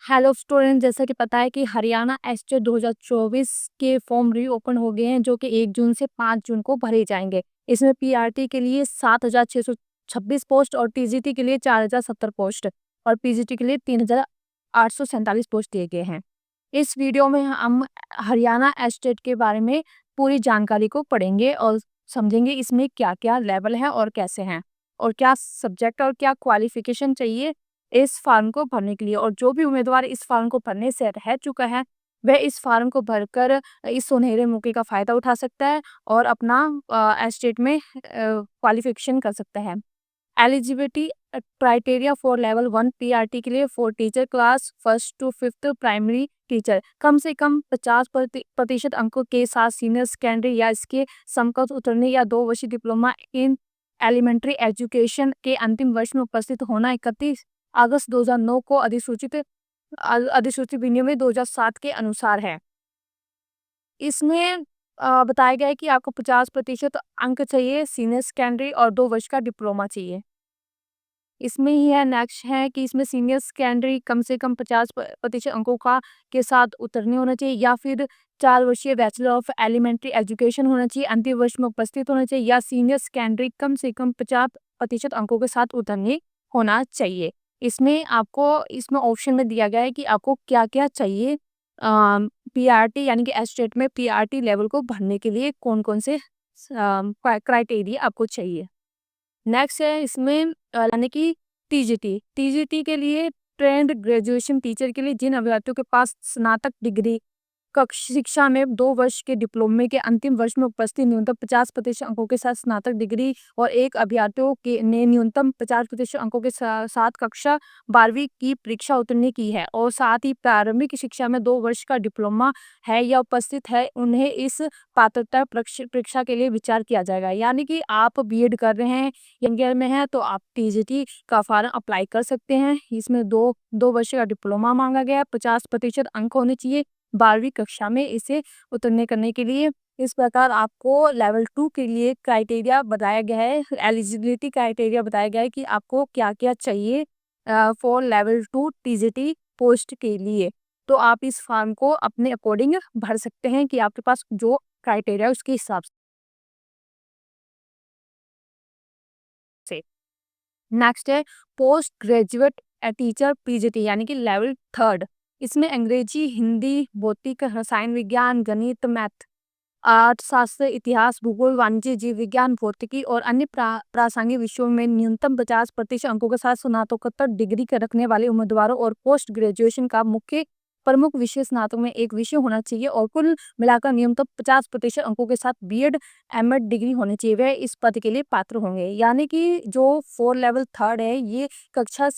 Hello student, जैसा कि पता है कि हरियाणा एसटेट 2024 के फॉर्म रीओपन हो गए हैं जो कि 1 जून से 5 जून को भरे जाएंगे। इसमें पीआरटी के लिए 7,626 पोस्ट और टीजीटी के लिए 4,070 पोस्ट और पीजीटी के लिए 3,847 पोस्ट दिए गए हैं। इस वीडियो में हम हरियाणा एसटेट के बारे में पूरी जानकारी को पढ़ेंगे और समझेंगे इसमें क्या क्या लेवल है और कैसे हैं और क्या सब्जेक्ट और क्या क्वालिफिकेशन चाहिए इस फॉर्म को भरने के लिए। और जो भी उम्मीदवार इस फॉर्म को भरने से रह चुका है वह इस फॉर्म को भरकर इस सुनहरे मौके का फ़ायदा उठा सकता है और अपना एस्टेट में क्वालिफिकेशन कर सकता है। Eligibility criteria for level 1 PRT के लिए for teacher class 1st to 5th primary teacher कम से कम 50% अंकों के साथ सीनियर सेकेंडरी या इसके समकक्ष उतरने या 2 वर्षीय डिप्लोमा इन एलिमेंट्री एजुकेशन के अंतिम वर्ष में उपस्थित होना 31 अगस्त 2009 को अधिसूचित विनियम 2007 के अनुसार है। इसमें बताया गया है कि आपको 50% अंक चाहिए सीनियर सेकेंडरी और 2 वर्ष का डिप्लोमा चाहिए। इसमें ही है नेक्स्ट है कि इसमें सीनियर सेकेंडरी कम से कम 50% अंकों का के साथ उतरने होना चाहिए या फिर 4 वर्षीय बैचलर ऑफ एलिमेंट्री एजुकेशन होना चाहिए, अंतिम वर्ष में उपस्थित होना चाहिए या सीनियर सेकेंडरी कम से कम 50% अंकों के साथ उतरने होना चाहिए। इसमें ऑप्शन में दिया गया है कि आपको क्या-क्या चाहिए पीआरटी यानी कि एस्टेट में पीआरटी लेवल को भरने के लिए कौन-कौन से क्राइटेरिया आपको चाहिए। नेक्स्ट है इसमें यानी कि टीजीटी के लिए ट्रेंड ग्रेजुएशन टीचर के लिए जिन अभ्यर्थियों के पास स्नातक डिग्री कक्ष शिक्षा में 2 वर्ष के डिप्लोमे के अंतिम वर्ष में उपस्थित न्यूनतम 50% अंकों के साथ स्नातक डिग्री और एक अभ्यर्थियों के ने न्यूनतम 50% अंकों के साथ कक्षा 12वीं की परीक्षा उत्तीर्ण की है और साथ ही प्रारंभिक शिक्षा में 2 वर्ष का डिप्लोमा है या उपस्थित है, उन्हें इस पात्रता परीक्षा के लिए विचार किया जाएगा। यानी कि आप बीएड कर रहे हैं या में हैं तो आप टीजीटी का फॉर्म अप्लाई कर सकते हैं। इसमें दो वर्ष का डिप्लोमा मांगा गया है, 50% अंक होने चाहिए 12वीं कक्षा में इसे उत्तीर्ण करने के लिए। इस प्रकार आपको लेवल 2 के लिए क्राइटेरिया बताया गया है, एलिजिबिलिटी क्राइटेरिया बताया गया है कि आपको क्या-क्या चाहिए फॉर लेवल 2 टीजीटी पोस्ट के लिए। तो आप इस फॉर्म को अपने अकॉर्डिंग भर सकते हैं कि आपके पास जो क्राइटेरिया है उसके हिसाब से। नेक्स्ट है पोस्ट ग्रेजुएट टीचर पीजीटी यानी कि लेवल 3। इसमें अंग्रेजी, हिंदी, भौतिक, रसायन विज्ञान, गणित, मैथ, अर्थशास्त्र, इतिहास, भूगोल, वाणिज्य, जीव विज्ञान, भौतिकी और अन्य प्रासंगिक विषयों में न्यूनतम 50% अंकों के साथ स्नातकोत्तर डिग्री के रखने वाले उम्मीदवारों और पोस्ट ग्रेजुएशन का मुख्य प्रमुख विषय स्नातक में एक विषय होना चाहिए और कुल मिलाकर न्यूनतम 50% अंकों के साथ बीएड एमएड डिग्री होनी चाहिए, वह इस पद के लिए पात्र होंगे। यानी कि जो 4 लेवल 3 है ये कक्षा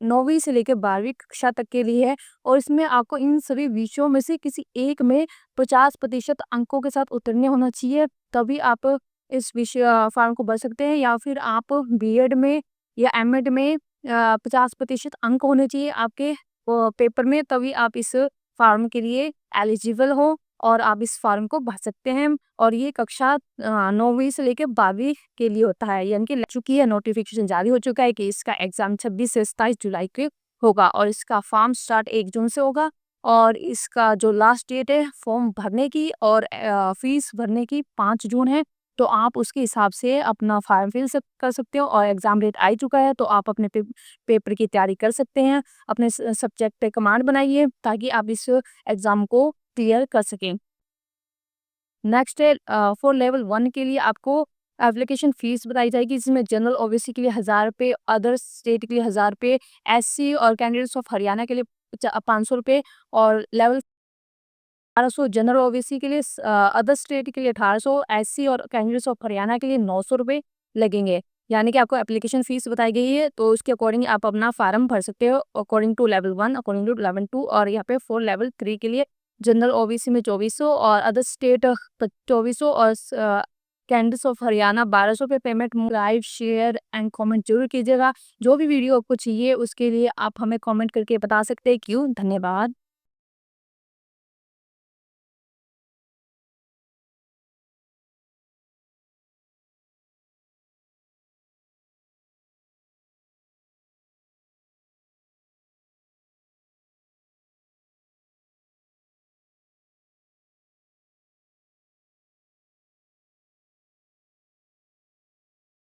9वीं से लेकर 12वीं कक्षा तक के लिए है और इसमें आपको इन सभी विषयों में से किसी एक में 50% अंकों के साथ उत्तीर्ण होना चाहिए, तभी आप इस विषय फॉर्म को भर सकते हैं। या फिर आप बीएड में या एमएड में 50% अंक होने चाहिए आपके पेपर में, तभी आप इस फॉर्म के लिए एलिजिबल हो और आप इस फॉर्म को भर सकते हैं। और ये कक्षा 9वीं से लेकर 12वीं के लिए होता है, यानी कि लग चुकी है, नोटिफिकेशन जारी हो चुका है कि इसका एग्जाम 26 से 27 जुलाई के होगा और इसका फॉर्म स्टार्ट 1 जून से होगा और इसका जो लास्ट डेट है फॉर्म भरने की और फीस भरने की 5 जून है। तो आप उसके हिसाब से अपना फॉर्म कर सकते हो और एग्जाम डेट आ ही चुका है तो आप अपने पेपर की तैयारी कर सकते हैं। अपने सब्जेक्ट पे कमांड बनाइए ताकि आप इस एग्जाम को क्लियर कर सकें। नेक्स्ट है फॉर लेवल 1 के लिए आपको एप्लीकेशन फीस बताई जाएगी, जिसमें जनरल ओबीसी के लिए 1000 रुपये, अदर स्टेट के लिए 1000 रुपये, एससी और कैंडिडेट्स ऑफ हरियाणा के लिए 500 रुपये और लेवल 1800 जनरल ओबीसी के लिए, अदर स्टेट के लिए 1800, एससी और कैंडिडेट्स ऑफ हरियाणा के लिए 900 रुपये लगेंगे। यानी कि आपको एप्लीकेशन फीस बताई गई है तो उसके अकॉर्डिंग आप अपना फार्म भर सकते हो according to level 1, according to level 2 और यहाँ पे फॉर लेवल 3 के लिए जनरल ओबीसी में 2400 और अदर स्टेट 2400 और कैंडिडेट्स ऑफ हरियाणा 1200 पे payment. Live share and comment जरूर कीजिएगा। जो भी वीडियो आपको चाहिए उसके लिए आप हमें कमेंट करके बता सकते हैं। क्यों? धन्यवाद।